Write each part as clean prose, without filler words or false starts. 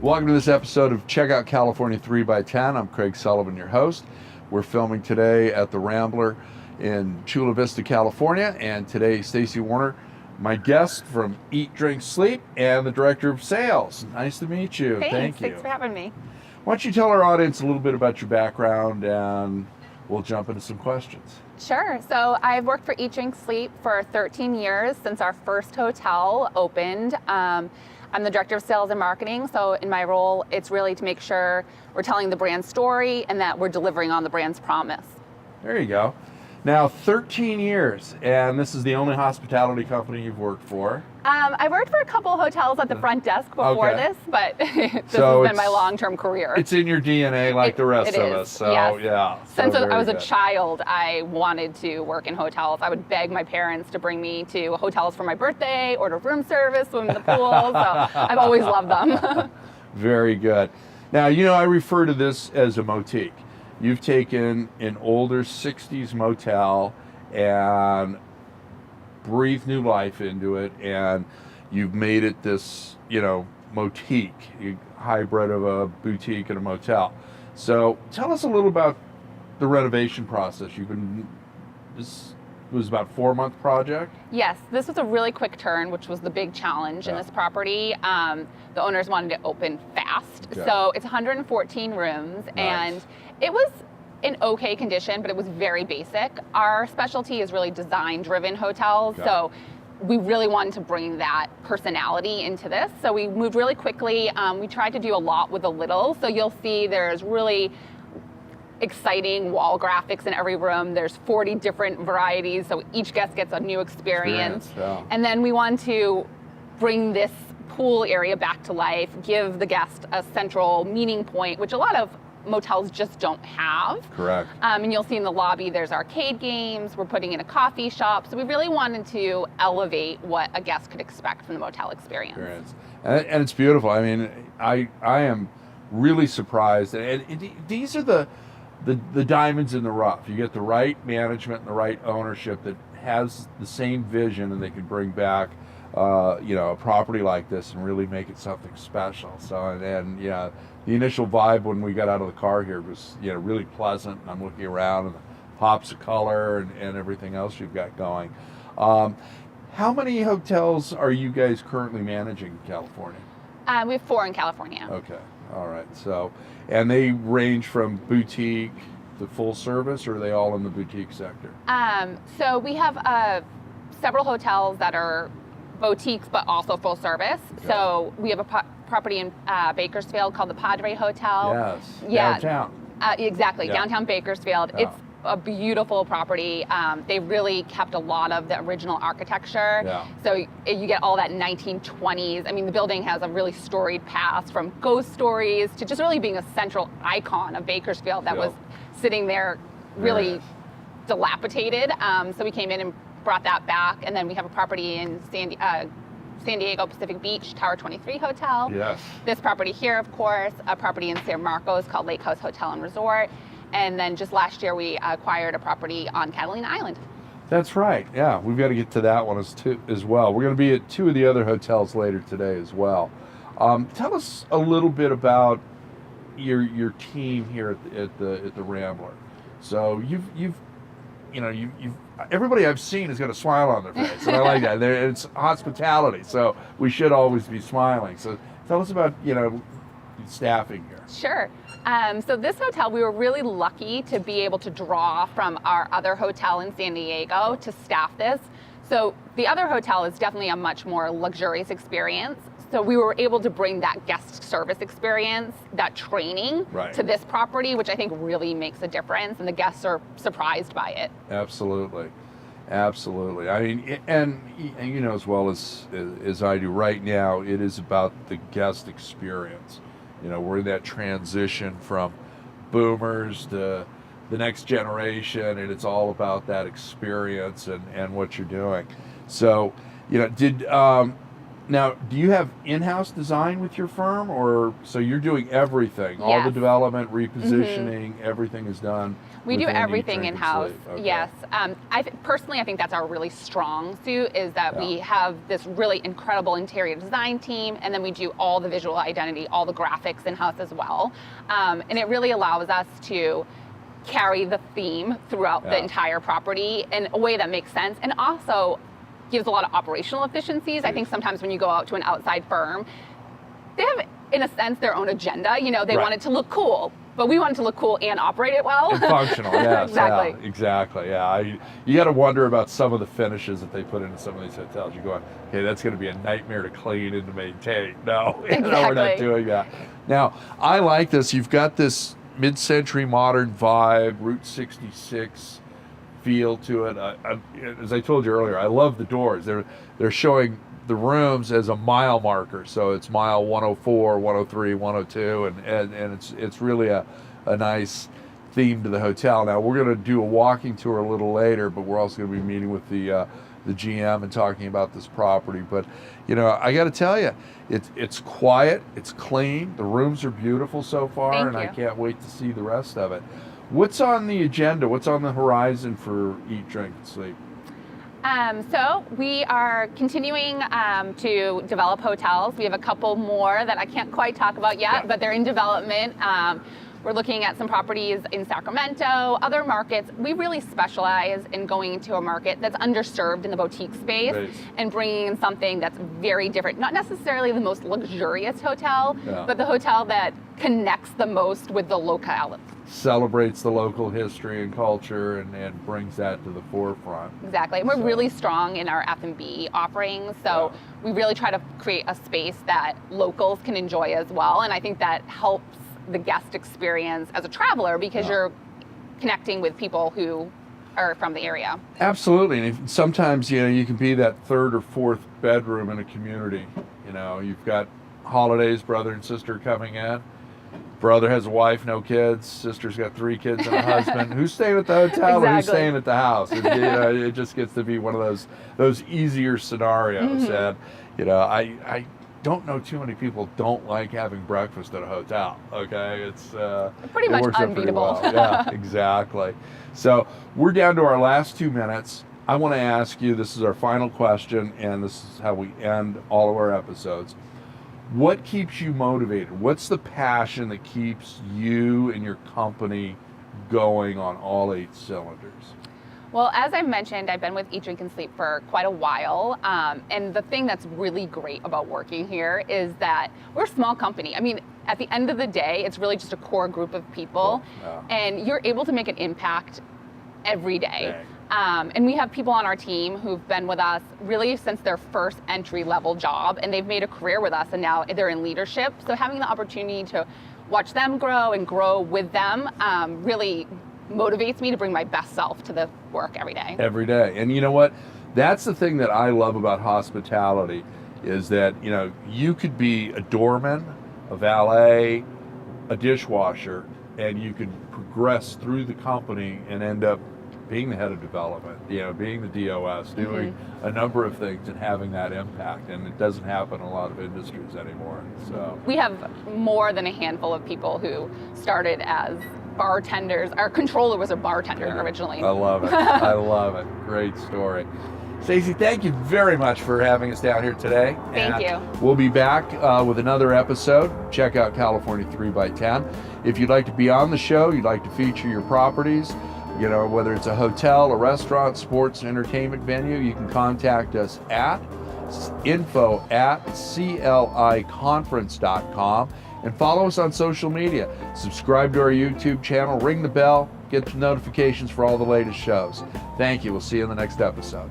Welcome to this episode of Check Out California 3 by 10. I'm Craig Sullivan, your host. We're filming today at the Rambler in Chula Vista, California, and today Stacy Warner, my guest from Eat.Drink.Sleep and the Director of Sales. Nice to meet you. Thank you. Thanks for having me. Why don't you tell our audience a little bit about your background, and we'll jump into some questions. Sure. So I've worked for Eat.Drink.Sleep for 13 years since our first hotel opened. I'm the Director of Sales and Marketing, so in my role, it's really to make sure we're telling the brand story and that we're delivering on the brand's promise. There you go. Now, 13 years, and this is the only hospitality company you've worked for. I worked for a couple hotels at the front desk before this, but this has been my long-term career. It's in your DNA like the rest of us, so yes. yeah. Since I was a child, I wanted to work in hotels. I would beg my parents to bring me to hotels for my birthday, order room service, swim in the pool, so I've always loved them. Very good. Now, I refer to this as a motique. You've taken an older 60s motel and breathed new life into it, and you've made it this, motique, hybrid of a boutique and a motel. So tell us a little about the renovation process. This was about a 4-month project? Yes, this was a really quick turn, which was the big challenge in this property. The owners wanted it open fast. Okay. So it's 114 rooms, and it was in okay condition, but it was very basic. Our specialty is really design-driven hotels, so we really wanted to bring that personality into this. So we moved really quickly. We tried to do a lot with a little. So you'll see there's really exciting wall graphics in every room. There's 40 different varieties, so each guest gets a new experience. And then we want to bring this pool area back to life, give the guest a central meeting point, which a lot of motels just don't have. Correct. And you'll see in the lobby there's arcade games, we're putting in a coffee shop, so we really wanted to elevate what a guest could expect from the motel experience. And it's beautiful. I mean, I am really surprised, and these are the diamonds in the rough. You get the right management and the right ownership that has the same vision, and they can bring back a property like this and really make it something special. So the initial vibe when we got out of the car here was really pleasant, and I'm looking around and the pops of color and everything else you've got going. How many hotels are you guys currently managing in California? We have 4 in California. Okay, all right. So, and they range from boutique to full service, or are they all in the boutique sector? So we have several hotels that are boutiques but also full service. Okay. So we have a property in Bakersfield called the Padre Hotel. Yes, downtown. Exactly, downtown Bakersfield. Yeah. It's a beautiful property. They really kept a lot of the original architecture. Yeah. So you get all that 1920s. I mean, the building has a really storied past, from ghost stories to just really being a central icon of Bakersfield that was sitting there really dilapidated. So we came in and brought that back, and then we have a property in San Diego Pacific Beach, Tower 23 Hotel. Yes. This property here, of course, a property in San Marcos called Lake House Hotel and Resort. And then just last year, we acquired a property on Catalina Island. That's right. Yeah, we've got to get to that one as well. We're going to be at 2 of the other hotels later today as well. Tell us a little bit about your team here at the Rambler. So you've everybody I've seen has got a smile on their face, and I like that. It's hospitality, so we should always be smiling. So tell us about staffing here. Sure. So this hotel, we were really lucky to be able to draw from our other hotel in San Diego to staff this. So the other hotel is definitely a much more luxurious experience. So we were able to bring that guest service experience, that training to this property, which I think really makes a difference, and the guests are surprised by it. Absolutely. I mean, and as well as I do right now, it is about the guest experience. We're in that transition from boomers to the next generation, and it's all about that experience and what you're doing. So, now, do you have in-house design with your firm, or so you're doing everything? All the development, repositioning, everything is done We do within everything Eat, Drink, and in-house. Sleep? Okay. Yes. Personally, I think that's our really strong suit, is that we have this really incredible interior design team, and then we do all the visual identity, all the graphics in-house as well. And it really allows us to carry the theme throughout the entire property in a way that makes sense, and also gives a lot of operational efficiencies. I think sometimes when you go out to an outside firm, they have, in a sense, their own agenda. They want it to look cool, but we want it to look cool and operate it well. And functional, yes. Exactly. Yeah, exactly, yeah. You got to wonder about some of the finishes that they put into some of these hotels. You go, okay, that's going to be a nightmare to clean and to maintain. No, Exactly. we're not doing that. Now, I like this. You've got this mid-century modern vibe, Route 66 feel to it. As I told you earlier, I love the doors. They're showing the rooms as a mile marker, so it's mile 104, 103, 102, and it's really a nice theme to the hotel. Now we're going to do a walking tour a little later, but we're also going to be meeting with the GM and talking about this property. But I got to tell you, it's quiet, it's clean, the rooms are beautiful so far, Thank and I you. can't wait to see the rest of it. What's on the agenda? What's on the horizon for Eat, Drink, and Sleep? So we are continuing to develop hotels. We have a couple more that I can't quite talk about yet, but they're in development. We're looking at some properties in Sacramento, other markets. We really specialize in going into a market that's underserved in the boutique space and bringing in something that's very different. Not necessarily the most luxurious hotel, but the hotel that connects the most with the locale. Celebrates the local history and culture and brings that to the forefront. Exactly. And we're really strong in our F&B offerings, so we really try to create a space that locals can enjoy as well, and I think that helps the guest experience as a traveler, because you're connecting with people who are from the area. Absolutely. And sometimes you can be that third or fourth bedroom in a community. You've got holidays, brother and sister coming in. Brother has a wife, no kids. Sister's got 3 kids and a husband. Who's staying at the hotel and who's staying at the house? It just gets to be one of those easier scenarios. And I don't know too many people don't like having breakfast at a hotel. Okay, it's pretty much works out unbeatable. pretty well. Yeah, exactly. So we're down to our last 2 minutes. I want to ask you, this is our final question, and this is how we end all of our episodes. What keeps you motivated? What's the passion that keeps you and your company going on all 8 cylinders? Well, as I mentioned, I've been with Eat, Drink, and Sleep for quite a while. And the thing that's really great about working here is that we're a small company. I mean, at the end of the day, it's really just a core group of people. And you're able to make an impact every day. And we have people on our team who've been with us really since their first entry-level job, and they've made a career with us, and now they're in leadership. So having the opportunity to watch them grow and grow with them really motivates me to bring my best self to the work every day. Every day. And you know what? That's the thing that I love about hospitality, is that, you could be a doorman, a valet, a dishwasher, and you could progress through the company and end up being the head of development, being the DOS, doing a number of things and having that impact. And it doesn't happen in a lot of industries anymore. So we have more than a handful of people who started as bartenders. Our controller was a bartender originally. I love it. I love it. Great story. Stacy, thank you very much for having us down here today. Thank you. We'll be back with another episode. Check out California 3x10. If you'd like to be on the show, you'd like to feature your properties, whether it's a hotel, a restaurant, sports, and entertainment venue, you can contact us at info@cliconference.com and follow us on social media. Subscribe to our YouTube channel, ring the bell, get the notifications for all the latest shows. Thank you. We'll see you in the next episode.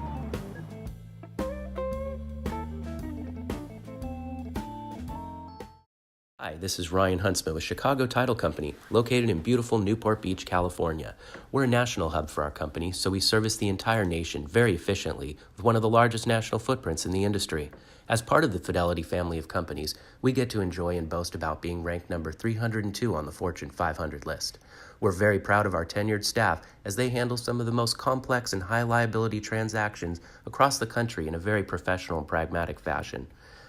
Hi, this is Ryan Huntsman with Chicago Title Company, located in beautiful Newport Beach, California. We're a national hub for our company, so we service the entire nation very efficiently with one of the largest national footprints in the industry. As part of the Fidelity family of companies, we get to enjoy and boast about being ranked number 302 on the Fortune 500 list. We're very proud of our tenured staff as they handle some of the most complex and high liability transactions across the country in a very professional and pragmatic fashion.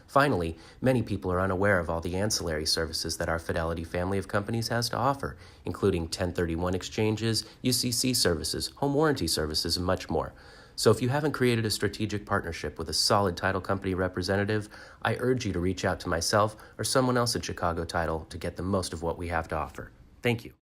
Finally, many people are unaware of all the ancillary services that our Fidelity family of companies has to offer, including 1031 exchanges, UCC services, home warranty services, and much more. So if you haven't created a strategic partnership with a solid title company representative, I urge you to reach out to myself or someone else at Chicago Title to get the most of what we have to offer. Thank you.